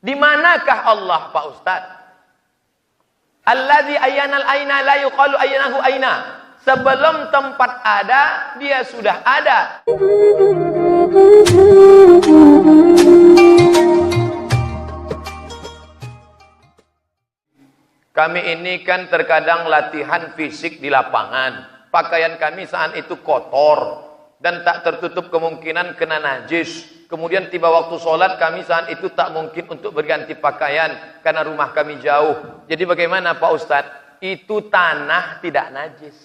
Di manakah Allah, Pak Ustaz? Alladzi ayyanal aina la yuqalu ayyanahu aina. Sebelum tempat ada, dia sudah ada. Kami ini kan terkadang latihan fisik di lapangan. Pakaian kami saat itu kotor dan tak tertutup kemungkinan kena najis. Kemudian tiba waktu sholat, kami saat itu tak mungkin untuk berganti pakaian karena rumah kami jauh. Jadi bagaimana Pak Ustadz? Itu tanah tidak najis.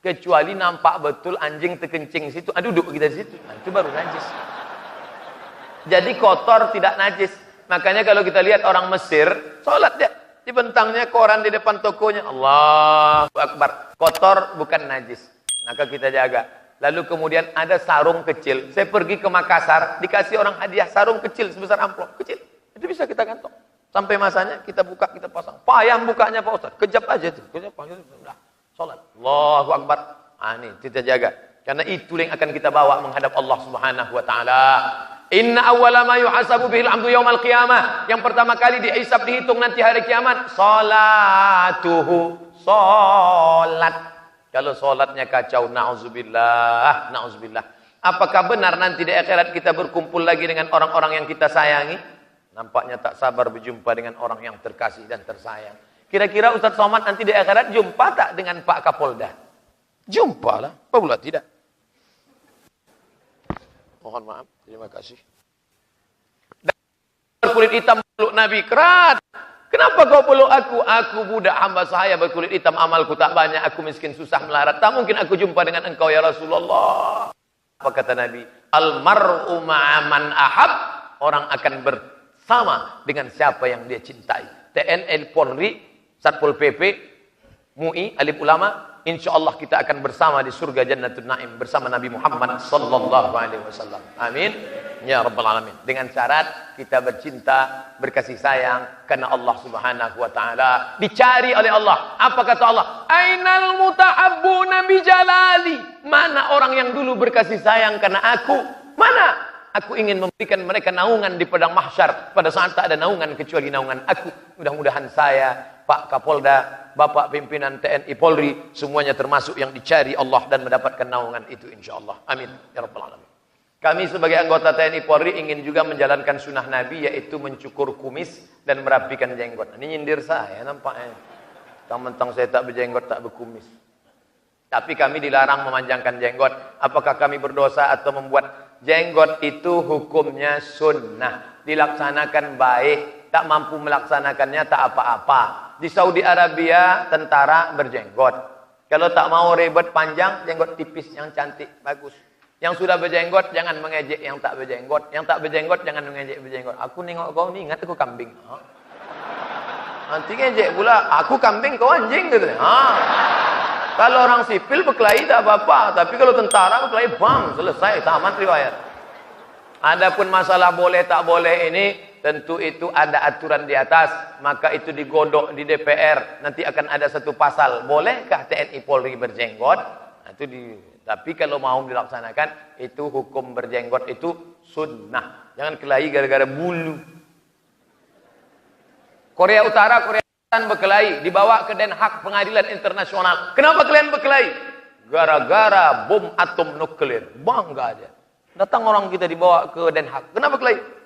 Kecuali nampak betul anjing terkencing situ. Duduk kita di situ. Nah, itu baru najis. Jadi kotor tidak najis. Makanya kalau kita lihat orang Mesir, sholat dia. Dibentangnya koran di depan tokonya. Allahu Akbar. Kotor bukan najis. Maka kita jaga. Lalu kemudian ada sarung kecil. Saya pergi ke Makassar, dikasih orang hadiah sarung kecil sebesar amplop. Kecil. Itu bisa kita kantong. Sampai masanya kita buka, kita pasang. Payah bukanya Pak Ustaz. Kejap aja tuh. Kejap aja. Udah. Salat. Allahu Akbar. Ini kita jaga. Karena itu yang akan kita bawa menghadap Allah Subhanahu wa taala. Inna awwala ma yuhasabu bihil 'abdu yaumal qiyamah. Yang pertama kali dihisab, dihitung nanti hari kiamat, salatuhu. Salat. Kalau solatnya kacau, na'udzubillah, na'udzubillah. Apakah benar nanti di akhirat kita berkumpul lagi dengan orang-orang yang kita sayangi? Nampaknya tak sabar berjumpa dengan orang yang terkasih dan tersayang. Kira-kira Ustaz Somad nanti di akhirat jumpa tak dengan Pak Kapolda? Jumpa lah, apa pula tidak? Mohon maaf, terima kasih. Dan berkulit hitam peluk Nabi, kerat. Kenapa kau peluk aku? Aku budak hamba sahaya berkulit hitam, amalku tak banyak, aku miskin susah melarat. Tak mungkin aku jumpa dengan engkau ya Rasulullah. Apa kata Nabi? Almar'u ma'aman ahab. Orang akan bersama dengan siapa yang dia cintai. TNI, Polri, Satpol PP, MUI, alim ulama. InsyaAllah kita akan bersama di surga Jannatul Naim bersama Nabi Muhammad sallallahu alaihi wasallam. Amin. Ya Rabbal Alamin. Dengan syarat kita bercinta, berkasih sayang karena Allah Subhanahu wa taala. Dicari oleh Allah. Apa kata Allah? Ainal mutahabbuna bi jalali. Mana orang yang dulu berkasih sayang karena aku? Mana? Aku ingin memberikan mereka naungan di padang mahsyar pada saat tak ada naungan kecuali naungan aku. Mudah-mudahan saya, Pak Kapolda, Bapak pimpinan TNI Polri, semuanya termasuk yang dicari Allah dan mendapatkan naungan itu insyaallah. Amin ya Rabbal Alamin. Kami sebagai anggota TNI Polri ingin juga menjalankan sunnah Nabi, yaitu mencukur kumis dan merapikan jenggot. Ini nyindir saya nampaknya. Mentang-mentang saya tak berjenggot, tak berkumis. Tapi kami dilarang memanjangkan jenggot. Apakah kami berdosa atau membuat jenggot itu hukumnya sunnah? Dilaksanakan baik, tak mampu melaksanakannya tak apa-apa. Di Saudi Arabia tentara berjenggot. Kalau tak mau ribet panjang, jenggot tipis yang cantik, bagus. Yang sudah berjenggot jangan mengejek yang tak berjenggot. Yang tak berjenggot jangan mengejek berjenggot. Aku nengok kau ni ingat aku kambing. Nanti ngejek pula, aku kambing kau anjing gitu. Kalau orang sipil berkelahi tak apa-apa, tapi kalau tentara berkelahi bang, selesai, tamat riwayat. Adapun masalah boleh tak boleh ini tentu itu ada aturan di atas, maka itu digodok di DPR. Nanti akan ada satu pasal, bolehkah TNI Polri berjenggot? Nah, tapi kalau mau dilaksanakan, itu hukum berjenggot itu sunnah. Jangan kelahi gara-gara bulu. Korea Utara, Korea Selatan berkelahi, dibawa ke Den Haag Pengadilan Internasional. Kenapa kalian berkelahi? Gara-gara bom atom nuklir. Bangga aja. Datang orang kita dibawa ke Den Haag. Kenapa kelahi?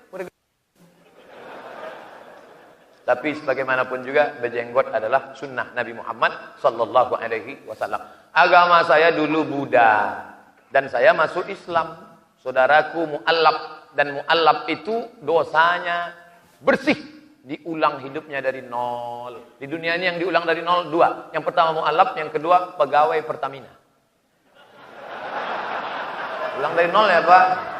Tapi sebagaimanapun juga berjenggot adalah sunnah Nabi Muhammad sallallahu alaihi wasallam. Agama saya dulu Buddha dan saya masuk Islam. Saudaraku mu'allaf, dan mu'allaf itu dosanya bersih, diulang hidupnya dari nol. Di dunia ini yang diulang dari nol dua. Yang pertama mu'allaf, yang kedua pegawai Pertamina. Ulang dari nol ya Pak.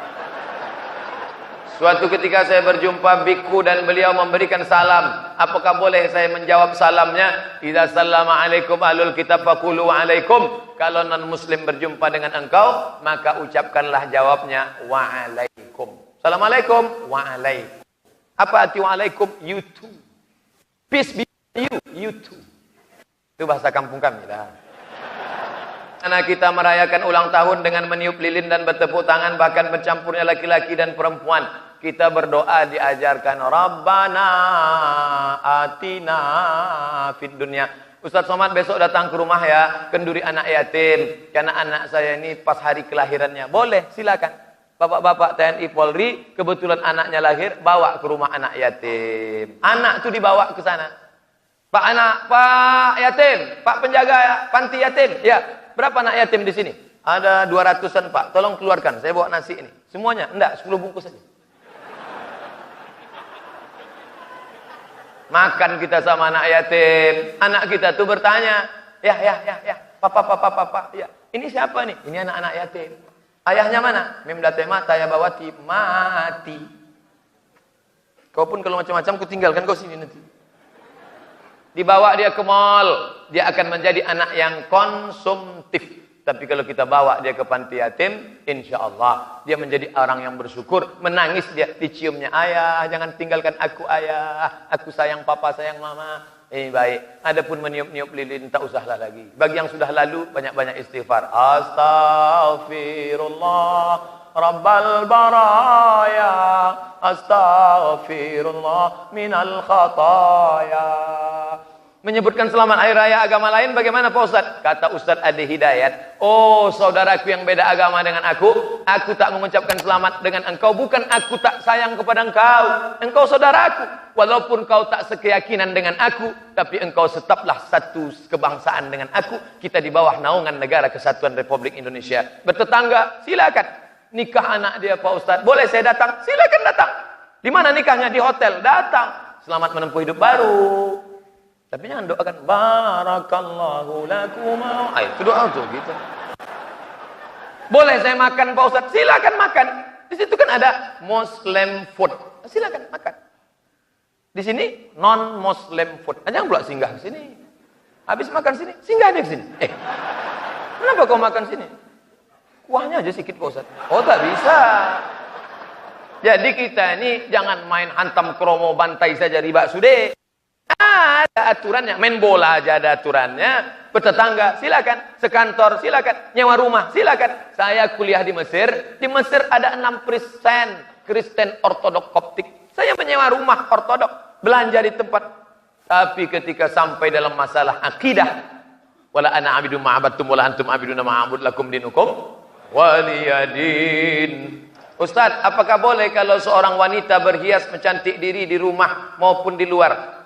Suatu ketika saya berjumpa biku dan beliau memberikan salam. Apakah boleh saya menjawab salamnya? Idza sallama alaikum ahlul kitab faqulu alaikum. Kalau non muslim berjumpa dengan engkau, maka ucapkanlah jawabnya wa alaikum. Assalamualaikum wa alaikum. Apa arti wa alaikum? You too. Peace be with you too. Itu bahasa kampung kami dah. Karena kita merayakan ulang tahun dengan meniup lilin dan bertepuk tangan, bahkan bercampurnya laki-laki dan perempuan. Kita berdoa diajarkan Rabbana atina fid dunya. Ustaz Somad besok datang ke rumah ya, kenduri anak yatim. Karena anak saya ini pas hari kelahirannya. Boleh, silakan. Bapak-bapak TNI Polri, kebetulan anaknya lahir, bawa ke rumah anak yatim. Anak itu dibawa ke sana. Pak yatim, Pak penjaga panti yatim. Ya, berapa anak yatim di sini? Ada 200-an Pak. Tolong keluarkan, saya bawa nasi ini. Semuanya? Enggak, 10 bungkus saja. Makan kita sama anak yatim. Anak kita tuh bertanya, ya, papa, ya. Ini siapa nih? Ini anak-anak yatim. Ayahnya mana? Memdatema Tayabawati mati. Kau pun kalau macam-macam ku tinggalkan kau sini nanti. Dibawa dia ke mall, dia akan menjadi anak yang konsumtif. Tapi kalau kita bawa dia ke panti yatim, insya Allah dia menjadi orang yang bersyukur. Menangis dia, diciumnya, ayah jangan tinggalkan aku ayah, aku sayang papa, sayang mama. Ini baik. Adapun meniup-niup lilin tak usahlah lagi. Bagi yang sudah lalu, banyak-banyak istighfar. Astaghfirullah Rabbal baraya, astaghfirullah minal khataya. Menyebutkan selamat hari raya agama lain bagaimana Pak Ustaz? Kata Ustaz Adi Hidayat, oh saudaraku yang beda agama dengan aku tak mengucapkan selamat dengan engkau, bukan aku tak sayang kepada engkau saudaraku. Walaupun kau tak sekeyakinan dengan aku, tapi engkau tetaplah satu kebangsaan dengan aku. Kita di bawah naungan Negara Kesatuan Republik Indonesia. Bertetangga, silakan. Nikah anak dia Pak Ustaz, boleh saya datang? Silakan datang. Di mana nikahnya? Di hotel, datang. Selamat menempuh hidup baru. Tapi jangan doakan barakallahu lakuma. Itu doa tuh gitu. Boleh saya makan Pak Ustaz? Silakan makan. Di situ kan ada Muslim food. Silakan makan. Di sini non Muslim food. Jangan pula singgah ke sini. Habis makan sini, singgah dia ke sini. Kenapa kau makan sini? Kuahnya aja sedikit Pak Ustaz. Oh, tak bisa. Jadi kita ini jangan main hantam kromo bantai saja riba sudah. Ada aturannya, main bola aja ada aturannya. Bertetangga silakan, sekantor silakan, nyewa rumah silakan. Saya kuliah di Mesir ada 6% Kristen Ortodok Koptik. Saya menyewa rumah Ortodok, belanja di tempat. Tapi ketika sampai dalam masalah akidah, wala ana abidu ma'abattum wala antum abiduna ma'abud lakum dinukum waliyadin. Ustaz, apakah boleh kalau seorang wanita berhias mencantik diri di rumah maupun di luar?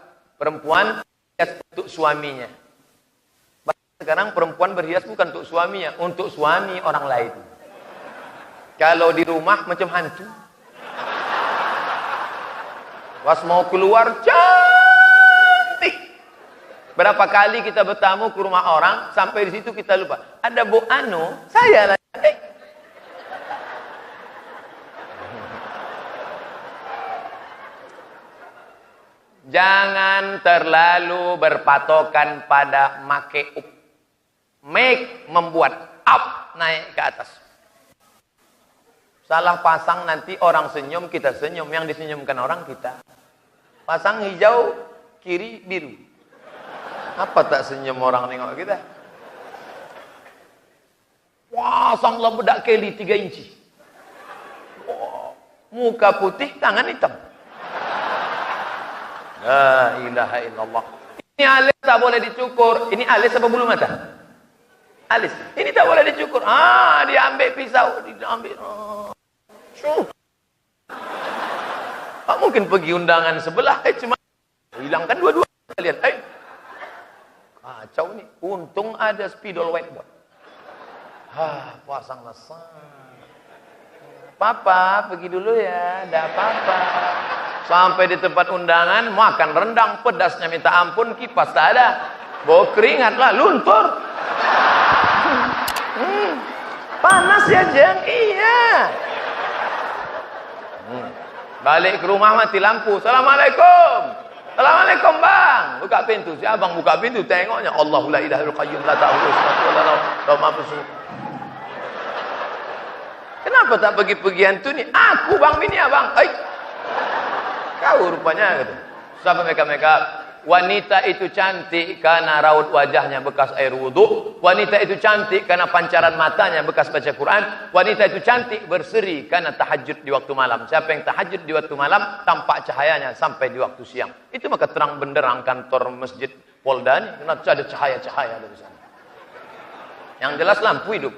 Perempuan berhias untuk suaminya. Sekarang perempuan berhias bukan untuk suaminya, untuk suami orang lain. Kalau di rumah macam hantu. Pas mau keluar cantik. Berapa kali kita bertamu ke rumah orang, sampai di situ kita lupa. Ada Bu Anu, saya lah. Jangan terlalu berpatokan pada make up. Make membuat up, naik ke atas. Salah pasang nanti orang senyum, kita senyum. Yang disenyumkan orang kita. Pasang hijau, kiri biru. Apa tak senyum orang nengok kita? Wah, sanglah bedak keli 3 inci. Wah, muka putih, tangan hitam. La ilaha illallah. Ini alis tak boleh dicukur. Ini alis apa bulu mata? Alis. Ini tak boleh dicukur. Dia ambil pisau, dia ambil. Tak mungkin pergi undangan sebelah. Cuma hilangkan dua-dua kalian. Kacau ni. Untung ada spidol whiteboard. Pasang lesang. Papa pergi dulu ya. Dah apa-apa. Sampai di tempat undangan, makan rendang, pedasnya minta ampun, kipas tak ada. Bau keringat lah, luntur. Panas ya Jeng? Iya. Balik ke rumah mati lampu. Assalamualaikum. Assalamualaikum bang. Buka pintu. Si abang buka pintu, tengoknya. Allahu la ilaha illa qayyum la ta'khudhuhu sinatun wa la nawm. Kenapa tak pergi-pergi hantu ni? Aku bang bini abang. Kau rupanya gitu. Sampai make up. Wanita itu cantik karena raut wajahnya bekas air wudhu. Wanita itu cantik karena pancaran matanya bekas baca Quran. Wanita itu cantik berseri karena tahajud di waktu malam. Siapa yang tahajud di waktu malam, tampak cahayanya sampai di waktu siang. Itu maka terang benderang kantor masjid Polda ini. Kenapa ada cahaya-cahaya dari sana? Yang jelas lampu hidup.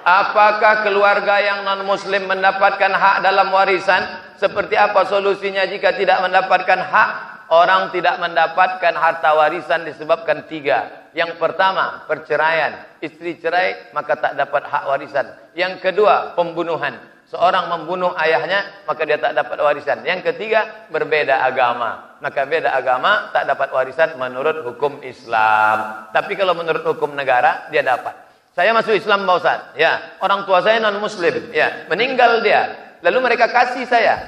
Apakah keluarga yang non-muslim mendapatkan hak dalam warisan? Seperti apa solusinya jika tidak mendapatkan hak? Orang tidak mendapatkan harta warisan disebabkan 3. Yang pertama, perceraian. Istri cerai, maka tak dapat hak warisan. Yang kedua, pembunuhan. Seorang membunuh ayahnya, maka dia tak dapat warisan. Yang ketiga, berbeda agama. Maka beda agama, tak dapat warisan menurut hukum Islam. Tapi kalau menurut hukum negara, dia dapat. Saya masuk Islam Pak Ustaz, ya, orang tua saya non muslim, ya, meninggal dia, lalu mereka kasih saya,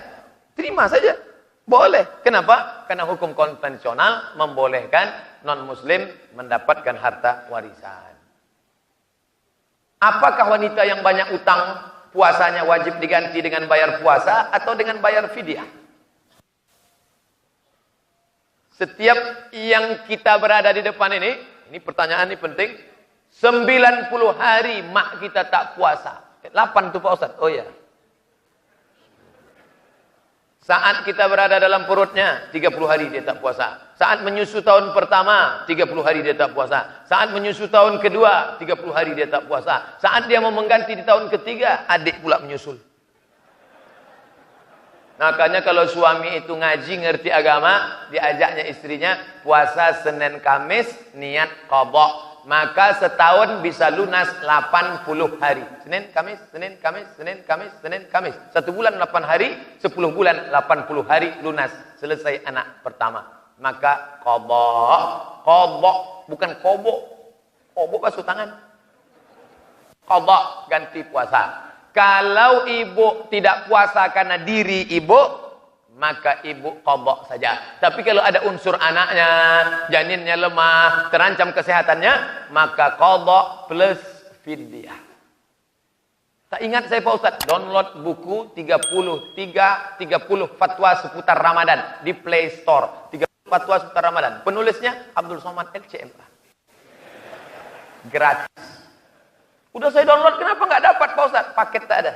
terima saja, boleh. Kenapa? Karena hukum konvensional membolehkan non muslim mendapatkan harta warisan. Apakah wanita yang banyak utang puasanya wajib diganti dengan bayar puasa atau dengan bayar fidyah? Setiap yang kita berada di depan ini pertanyaan ini penting. 90 hari mak kita tak puasa. 8 tuh Pak Ustaz. Oh ya. Saat kita berada dalam perutnya, 30 hari dia tak puasa. Saat menyusu tahun pertama, 30 hari dia tak puasa. Saat menyusu tahun kedua, 30 hari dia tak puasa. Saat dia mau mengganti di tahun ketiga, adik pula menyusul. Makanya kalau suami itu ngaji, ngerti agama, diajaknya istrinya puasa Senin Kamis, niat qadha. Maka setahun bisa lunas 80 hari. Senin, Kamis, Senin, Kamis, Senin, Kamis, Senin, Kamis. 1 bulan 8 hari, 10 bulan 80 hari lunas. Selesai anak pertama. Maka qadha, bukan kobo. Kobo basuh tangan. Qadha, ganti puasa. Kalau ibu tidak puasa karena diri ibu, maka ibu qadha saja. Tapi kalau ada unsur anaknya, janinnya lemah, terancam kesehatannya, maka qadha plus fidyah. Tak ingat saya Pak Ustaz, download buku 30 fatwa seputar Ramadan di Play Store. 30 fatwa seputar Ramadan. Penulisnya Abdul Somad LCMA. Gratis. Udah saya download, kenapa nggak dapat Pak Ustaz? Paket tak ada.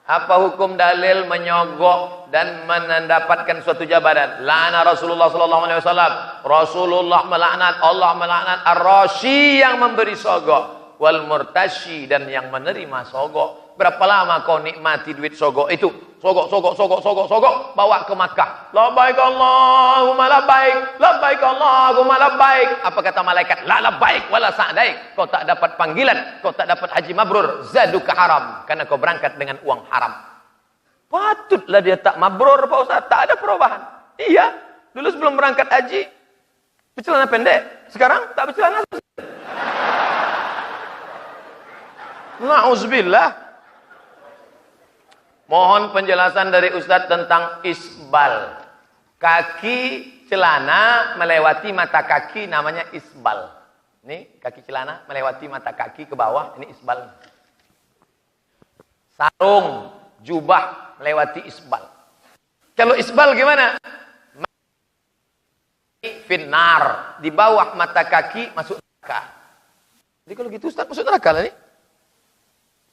Apa hukum dalil menyogok dan mendapatkan suatu jabatan? La'ana Rasulullah sallallahu alaihi wasallam. Rasulullah melaknat, Allah melaknat ar-rashi yang memberi sogok, wal murtashi dan yang menerima sogok. Berapa lama kau nikmati duit sogok itu? Sogok, bawa ke Makkah. Labbaik Allahumma labbaik, labbaik Allahumma labbaik. Apa kata malaikat? La labbaik wala sa'daik. Kau tak dapat panggilan, kau tak dapat haji mabrur, zaduka haram, karena kau berangkat dengan uang haram. Patutlah dia tak mabrur Pak Ustaz, tak ada perubahan. Iya, dulu sebelum berangkat haji bercelana pendek, sekarang tak bercelana. Na'udzubillah. Mohon penjelasan dari Ustadz tentang isbal. Kaki celana melewati mata kaki namanya isbal. Ini kaki celana melewati mata kaki ke bawah, ini isbal. Sarung, jubah melewati isbal. Kalau isbal gimana? Finnar, di bawah mata kaki masuk neraka. Jadi kalau gitu Ustadz masuk neraka lah nih.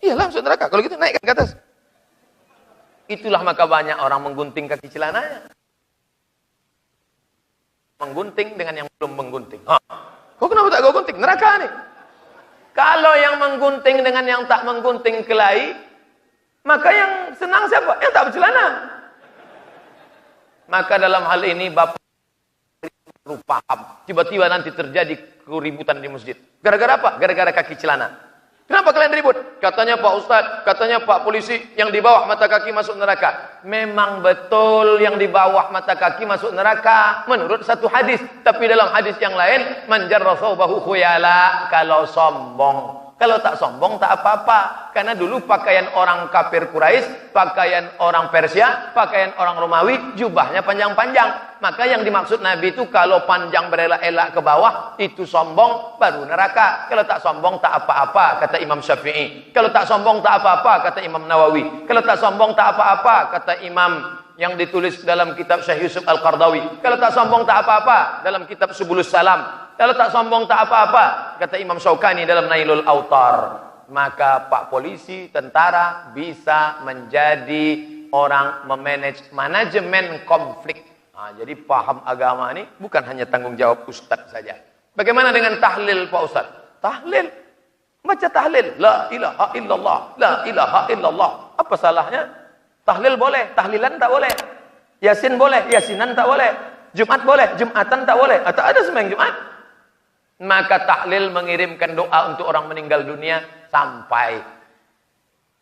Iyalah masuk neraka. Kalau gitu naikkan ke atas. Itulah maka banyak orang menggunting kaki celananya. Menggunting dengan yang belum menggunting. Kok kenapa tak kau gunting? Neraka nih. Kalau yang menggunting dengan yang tak menggunting kelahi, maka yang senang siapa? Yang tak bercelana. Maka dalam hal ini Bapak perlu paham. Tiba-tiba nanti terjadi keributan di masjid. Gara-gara apa? Gara-gara kaki celana. Kenapa kalian ribut? Katanya Pak Ustadz, katanya Pak Polisi, yang di bawah mata kaki masuk neraka. Memang betul yang di bawah mata kaki masuk neraka menurut satu hadis. Tapi dalam hadis yang lain, man jarra thawbahu khuyala, kalau sombong Kalau tak sombong tak apa-apa. Karena dulu pakaian orang kafir Quraisy, pakaian orang Persia, pakaian orang Romawi, jubahnya panjang-panjang. Maka yang dimaksud Nabi itu kalau panjang berelak-elak ke bawah, itu sombong, baru neraka. Kalau tak sombong tak apa-apa, kata Imam Syafi'i. Kalau tak sombong tak apa-apa, kata Imam Nawawi. Kalau tak sombong tak apa-apa, kata Imam yang ditulis dalam kitab Syekh Yusuf Al-Qardawi. Kalau tak sombong tak apa-apa, dalam kitab Subulus Salam. Kalau tak sombong tak apa-apa, kata Imam Syaukani dalam Nailul Autar. Maka Pak polisi, tentara bisa menjadi orang memanage manajemen konflik. Nah, jadi paham agama ini bukan hanya tanggung jawab ustaz saja. Bagaimana dengan tahlil Pak Ustaz? Tahlil. Baca tahlil. La ilaha illallah. La ilaha illallah. Apa salahnya? Tahlil boleh, tahlilan tak boleh. Yasin boleh, yasinan tak boleh. Jumat boleh, jumatan tak boleh. Atau ada sembahyang Jumat. Maka tahlil mengirimkan doa untuk orang meninggal dunia sampai.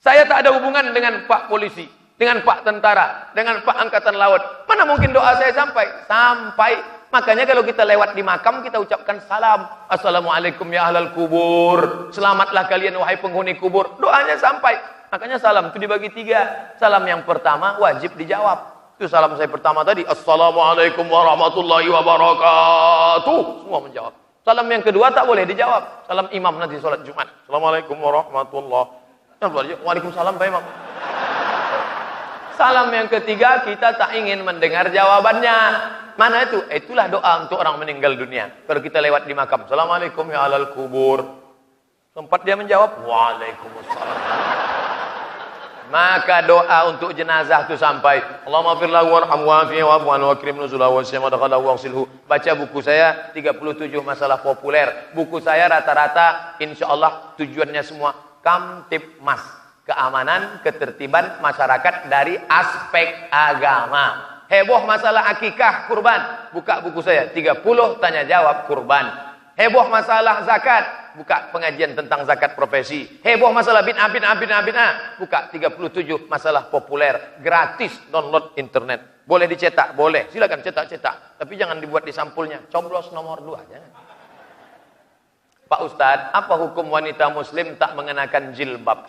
Saya tak ada hubungan dengan Pak polisi, dengan Pak tentara, dengan Pak angkatan laut. Mana mungkin doa saya sampai? Sampai. Makanya kalau kita lewat di makam, kita ucapkan salam. Assalamualaikum ya ahlal kubur. Selamatlah kalian wahai penghuni kubur. Doanya sampai. Makanya salam itu dibagi 3. Salam yang pertama wajib dijawab. Itu salam saya pertama tadi. Assalamualaikum warahmatullahi wabarakatuh. Semua menjawab. Salam yang kedua tak boleh dijawab. Salam imam nanti sholat Jumat. Assalamualaikum warahmatullahi wabarakatuh. Waalaikumsalam Pak Imam. Salam yang ketiga kita tak ingin mendengar jawabannya. Mana itu? Itulah doa untuk orang meninggal dunia. Kalau kita lewat di makam. Assalamualaikum ya alal kubur. Tempat dia menjawab. Waalaikumsalam. Maka doa untuk jenazah itu sampai Allahumma fir lahu warhamhu wa'afihi wa'fu anhu wa akrim nuzulahu wa siyama dakhalahu waghsilhu. Baca buku saya 37 masalah populer. Buku saya rata-rata insyaallah tujuannya semua Kamtibmas, keamanan, ketertiban masyarakat dari aspek agama. Heboh masalah akikah kurban, buka buku saya 30 tanya jawab kurban. Heboh masalah zakat, buka pengajian tentang zakat profesi. Heboh masalah bid'ah, buka 37 masalah populer. Gratis, download internet. Boleh dicetak, boleh. Silakan cetak-cetak. Tapi jangan dibuat di sampulnya. Coblos nomor 2 aja. Pak Ustadz, apa hukum wanita muslim tak mengenakan jilbab?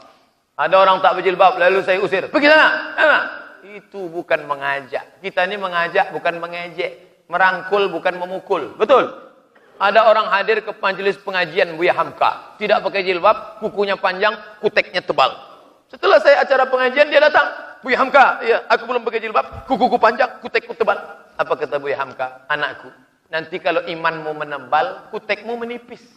Ada orang tak berjilbab, lalu saya usir. Pergi sana. Itu bukan mengajak. Kita ini mengajak, bukan mengejek. Merangkul, bukan memukul. Betul? Ada orang hadir ke majelis pengajian Buya Hamka, tidak pakai jilbab, kukunya panjang, kuteknya tebal. Setelah saya acara pengajian, dia datang. Buya Hamka, iya, aku belum pakai jilbab, kukuku panjang, kutekku tebal. Apa kata Buya Hamka? Anakku, nanti kalau imanmu menebal, kutekmu menipis.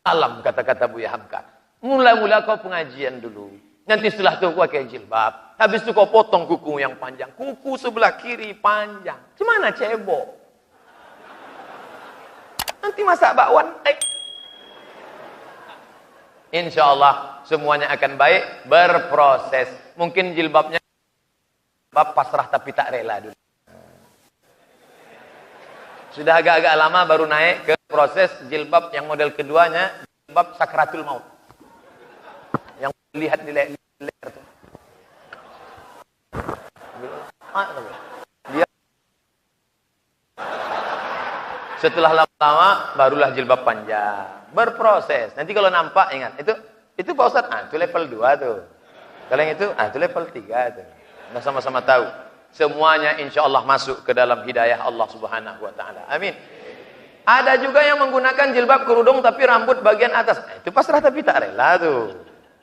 Alam, kata-kata Buya Hamka. Mula-mula kau pengajian dulu. Nanti setelah itu kau pakai jilbab. Habis itu kau potong kuku yang panjang. Kuku sebelah kiri panjang. Gimana cebok? Nanti masak bakwan, Insya Allah semuanya akan baik, berproses. Mungkin jilbabnya pasrah tapi tak rela dulu. Sudah agak-agak lama baru naik ke proses jilbab yang model keduanya, jilbab sakratul maut. Yang lihat di leher tuh. Dia setelah lama-lama barulah jilbab panjang. Berproses. Nanti kalau nampak ingat, itu Pak Ustaz, itu level 2 tuh. Kalau yang itu level 3 tuh. Nah, sama-sama tahu. Semuanya insya Allah masuk ke dalam hidayah Allah Subhanahu wa taala. Amin. Ada juga yang menggunakan jilbab kerudung tapi rambut bagian atas. Itu pasrah tapi tak rela tuh.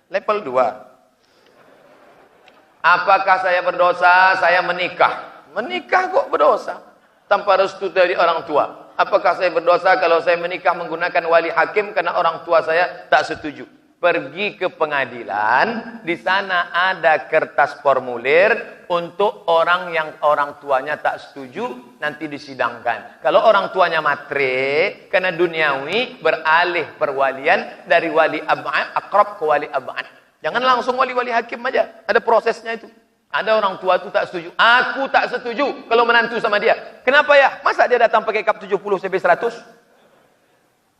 Level 2. Apakah saya berdosa? Saya menikah. Menikah kok berdosa? Tanpa restu dari orang tua. Apakah saya berdosa kalau saya menikah menggunakan wali hakim karena orang tua saya tak setuju? Pergi ke pengadilan, di sana ada kertas formulir untuk orang yang orang tuanya tak setuju, nanti disidangkan. Kalau orang tuanya matre, karena duniawi, beralih perwalian dari wali ab'ad, akrab ke wali ab'ad. Jangan langsung wali-wali hakim aja, ada prosesnya itu. Ada orang tua itu tak setuju. Aku tak setuju kalau menantu sama dia. Kenapa ya? Masa dia datang pakai kap 70 CB 100?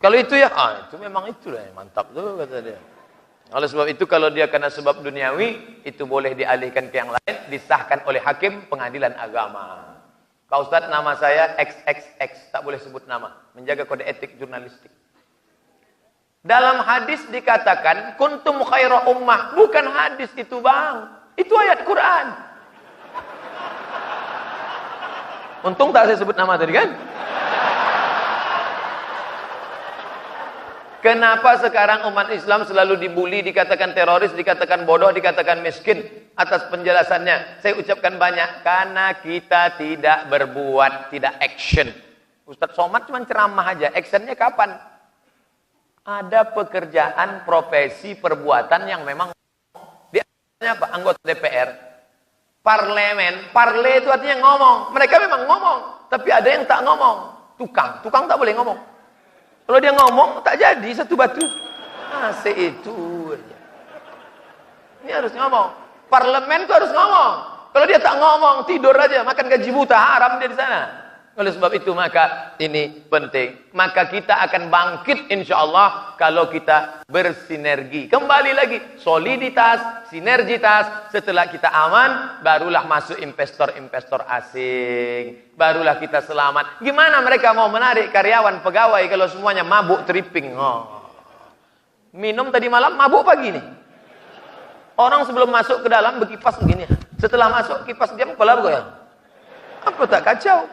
Kalau itu ya, itu memang itulah yang mantap tuh kata dia. Oleh sebab itu kalau dia karena sebab duniawi, itu boleh dialihkan ke yang lain, disahkan oleh hakim pengadilan agama. Pak Ustadz, nama saya XXX, tak boleh sebut nama. Menjaga kode etik jurnalistik. Dalam hadis dikatakan kuntum khaira ummah. Bukan hadis itu, Bang. Itu ayat Quran. Untung tak saya sebut nama tadi kan? Kenapa sekarang umat Islam selalu dibully, dikatakan teroris, dikatakan bodoh, dikatakan miskin? Atas penjelasannya saya ucapkan banyak. Karena kita tidak berbuat, tidak action. Ustadz Somad cuma ceramah aja. Actionnya kapan? Ada pekerjaan, profesi, perbuatan yang memang dia apa? Anggota DPR, parlemen. Parle itu artinya ngomong. Mereka memang ngomong, tapi ada yang tak ngomong. Tukang tak boleh ngomong. Kalau dia ngomong, tak jadi satu batu. Itu aja. Ini harus ngomong. Parlemen itu harus ngomong. Kalau dia tak ngomong, tidur aja, makan gaji buta, haram dia di sana. Oleh sebab itu, maka ini penting. Maka kita akan bangkit insya Allah kalau kita bersinergi. Kembali lagi, soliditas, sinergitas. Setelah kita aman, barulah masuk investor-investor asing. Barulah kita selamat. Gimana mereka mau menarik karyawan, pegawai kalau semuanya mabuk tripping? Minum tadi malam, mabuk pagi nih. Orang sebelum masuk ke dalam berkipas begini. Setelah masuk, kipas diam, kepala bergoyang. Apa tak kacau?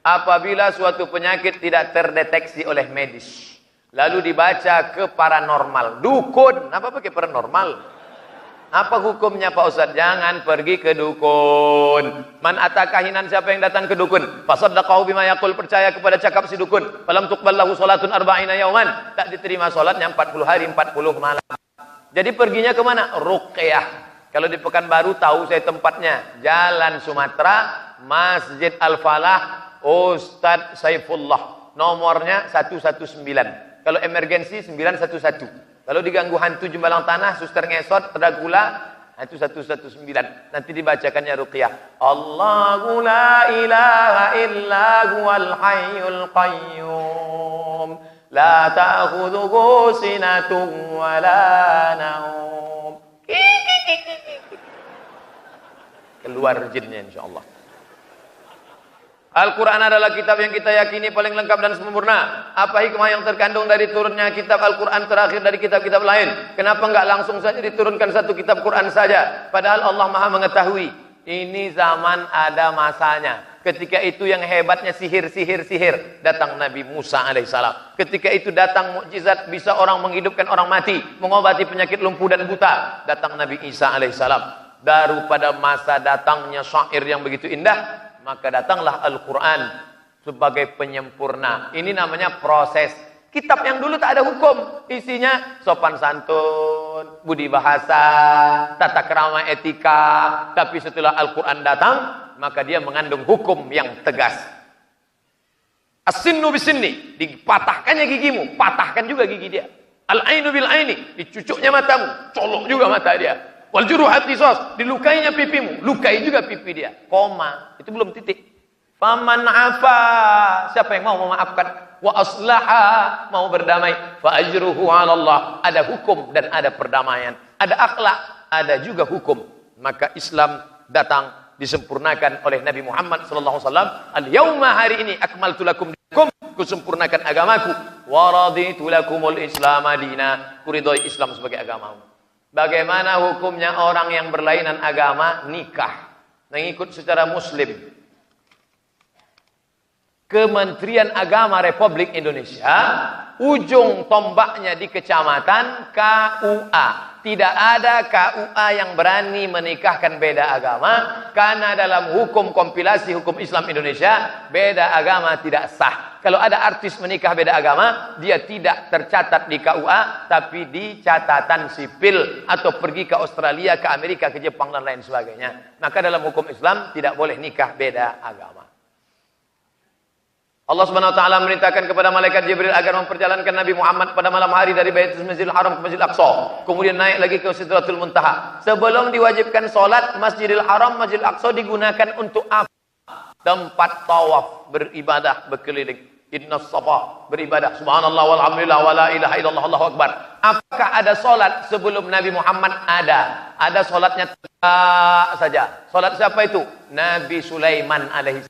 Apabila suatu penyakit tidak terdeteksi oleh medis, lalu dibaca ke paranormal, dukun, apa pakai paranormal? Apa hukumnya Pak Ustaz? Jangan pergi ke dukun. Man atakahinan, siapa yang datang ke dukun? Fasaddaqahu bima yaqul, percaya kepada cakap si dukun. Falam tuqballahu salatun arba'ina yauman, tak diterima salatnya 40 hari 40 malam. Jadi perginya ke mana? Ruqyah. Kalau di Pekanbaru tahu saya tempatnya, Jalan Sumatera, Masjid Al-Falah, Ustadz Saifullah, nomornya 119. Kalau emergensi 911. Kalau diganggu hantu jembalang tanah, suster ngesot, Dracula, itu 119. Nanti dibacakannya ruqyah. Allahu la ilaha illa huwal hayyul qayyum, la ta'khudhuhu sinatun wa la naum. Keluar jinnya insyaallah. Al-Quran adalah kitab yang kita yakini paling lengkap dan sempurna. Apa hikmah yang terkandung dari turunnya kitab Al-Quran terakhir dari kitab-kitab lain? Kenapa enggak langsung saja diturunkan satu kitab Quran saja? Padahal Allah Maha mengetahui. Ini zaman ada masanya. Ketika itu yang hebatnya sihir. Datang Nabi Musa alaihissalam. Ketika itu datang mukjizat, bisa orang menghidupkan orang mati, mengobati penyakit lumpuh dan buta. Datang Nabi Isa alaihissalam. Baru pada masa datangnya syair yang begitu indah, maka datanglah Al-Quran sebagai penyempurna. Ini namanya proses. Kitab yang dulu tak ada hukum. Isinya sopan santun, budi bahasa, tata krama etika. Tapi setelah Al-Quran datang, maka dia mengandung hukum yang tegas. As-sinnu bisinni, dipatahkannya gigimu, patahkan juga gigi dia. Al-ainu bil aini, dicucuknya matamu, colok juga mata dia. Wal juruhat qisas, dilukainya pipimu, lukai juga pipi dia. Koma, itu belum titik. Faman afa, siapa yang mau memaafkan? Wa aslaha, mau berdamai, fa ajruhu 'ala Allah. Ada hukum dan ada perdamaian. Ada akhlak, ada juga hukum. Maka Islam datang disempurnakan oleh Nabi Muhammad sallallahu alaihi wasallam. Al-yauma, hari ini, akmaltu lakum dinakum, kusempurnakan agamaku. Wa raditu lakumul Islam madina, kuridhoi Islam sebagai agamamu. Bagaimana hukumnya orang yang berlainan agama nikah mengikut secara muslim? Kementerian Agama Republik Indonesia, ujung tombaknya di kecamatan KUA. Tidak ada KUA yang berani menikahkan beda agama, karena dalam hukum kompilasi hukum Islam Indonesia, beda agama tidak sah. Kalau ada artis menikah beda agama, dia tidak tercatat di KUA, tapi di catatan sipil, atau pergi ke Australia, ke Amerika, ke Jepang, dan lain sebagainya. Maka dalam hukum Islam tidak boleh nikah beda agama. Allah Subhanahu wa taala memerintahkan kepada malaikat Jibril agar memperjalankan Nabi Muhammad pada malam hari dari Baitul Masjidil Haram ke Masjidil Aqsa, kemudian naik lagi ke Sidratul Muntaha. Sebelum diwajibkan salat, Masjidil Haram, Masjidil Aqsa digunakan untuk apa? Tempat tawaf, beribadah, berkeliling. Innas safa, beribadah, subhanallah walhamdulillah wala ilaha illallah allahu akbar. Apakah ada salat sebelum Nabi Muhammad? Ada salatnya saja. Salat siapa itu? Nabi Sulaiman alaihi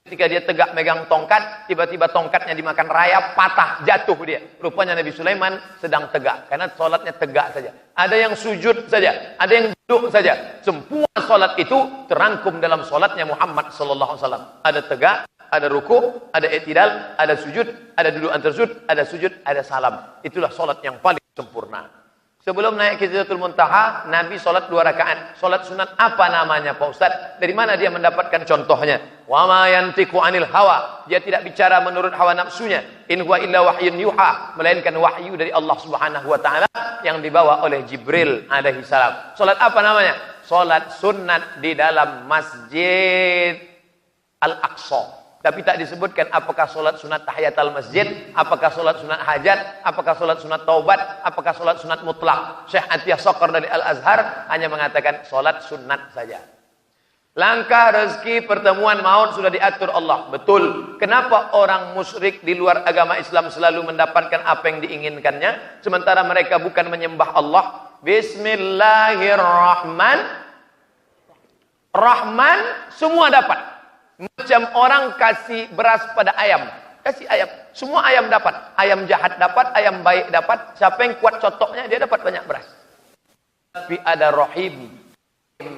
Ketika dia tegak megang tongkat, tiba-tiba tongkatnya dimakan rayap, patah, jatuh dia. Rupanya Nabi Sulaiman sedang tegak, karena sholatnya tegak saja. Ada yang sujud saja, ada yang duduk saja. Semua sholat itu terangkum dalam sholatnya Muhammad sallallahu alaihi wasallam. Ada tegak, ada ruku, ada i'tidal, ada sujud, ada duduk antar sujud, ada salam. Itulah sholat yang paling sempurna. Sebelum naik ke Sidratul Muntaha, Nabi sholat 2 rakaat. Sholat sunat apa namanya Pak Ustaz? Dari mana dia mendapatkan contohnya? Wa ma yantiqu anil hawa. Dia tidak bicara menurut hawa nafsunya. In huwa illa wahyun yuha. Melainkan wahyu dari Allah Subhanahu wa taala yang dibawa oleh Jibril alaihi salam. Sholat apa namanya? Sholat sunat di dalam Masjid Al-Aqsa. Tapi tak disebutkan apakah solat sunat tahiyatul masjid, apakah solat sunat hajat, apakah solat sunat taubat, apakah solat sunat mutlak. Syekh Atiyah Sokor dari Al-Azhar hanya mengatakan solat sunat saja. Langkah rezeki pertemuan maut sudah diatur Allah. Betul. Kenapa orang musyrik di luar agama Islam selalu mendapatkan apa yang diinginkannya, sementara mereka bukan menyembah Allah? Bismillahirrahmanirrahim. Semua dapat. Macam orang kasih beras pada ayam. Kasih ayam. Semua ayam dapat. Ayam jahat dapat, ayam baik dapat. Siapa yang kuat cotoknya, dia dapat banyak beras. Tapi ada rahim.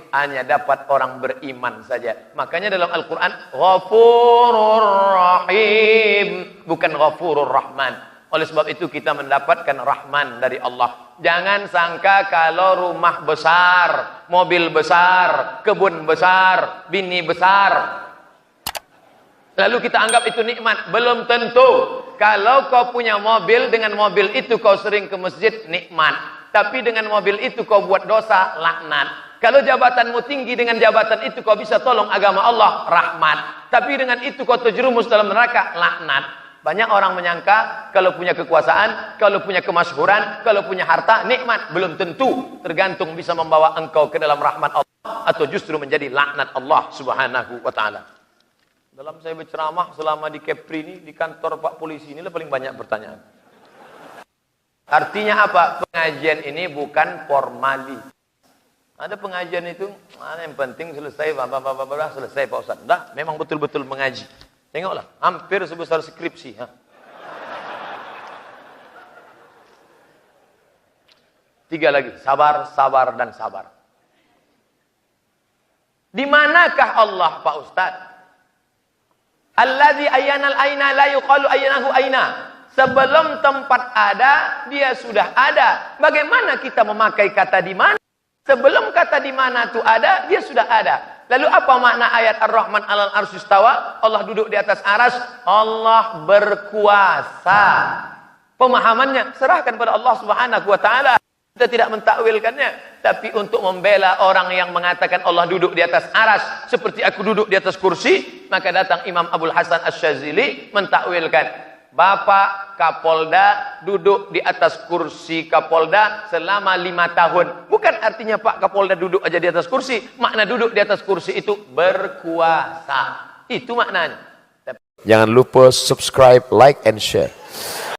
Hanya dapat orang beriman saja. Makanya dalam Al-Quran, Ghafurur Rahim. Bukan Ghafurur Rahman. Oleh sebab itu kita mendapatkan Rahman dari Allah. Jangan sangka kalau rumah besar, mobil besar, kebun besar, bini besar, lalu kita anggap itu nikmat. Belum tentu. Kalau kau punya mobil, dengan mobil itu kau sering ke masjid, nikmat. Tapi dengan mobil itu kau buat dosa, laknat. Kalau jabatanmu tinggi, dengan jabatan itu kau bisa tolong agama Allah, rahmat. Tapi dengan itu kau terjerumus dalam neraka, laknat. Banyak orang menyangka kalau punya kekuasaan, kalau punya kemasyhuran, kalau punya harta, nikmat. Belum tentu. Tergantung bisa membawa engkau ke dalam rahmat Allah atau justru menjadi laknat Allah Subhanahu wa taala. Dalam saya berceramah selama di Kepri ini, di kantor Pak Polisi ini paling banyak pertanyaan. Artinya apa? Pengajian ini bukan formali. Ada pengajian itu, yang penting selesai, selesai Pak Ustaz. Dah, memang betul-betul mengaji. Tengoklah, hampir sebesar skripsi. Tiga lagi, sabar, sabar, dan sabar. Di manakah Allah Pak Ustaz? Alladzi ayyanal aina la yuqalu ayyanahu aina. Sebelum tempat ada, dia sudah ada. Bagaimana kita memakai kata di mana? Sebelum kata di mana itu ada, dia sudah ada. Lalu apa makna ayat Ar-Rahman 'alal arsy istawa? Allah duduk di atas aras, Allah berkuasa. Pemahamannya serahkan pada Allah Subhanahu wa taala. Kita tidak mentakwilkannya, tapi untuk membela orang yang mengatakan Allah duduk di atas aras seperti aku duduk di atas kursi, maka datang Imam Abdul Hasan Asy-Syadzili mentakwilkan, Bapak Kapolda duduk di atas kursi Kapolda selama 5 tahun. Bukan artinya Pak Kapolda duduk aja di atas kursi. Makna duduk di atas kursi itu berkuasa. Itu maknanya. Jangan lupa subscribe, like, and share.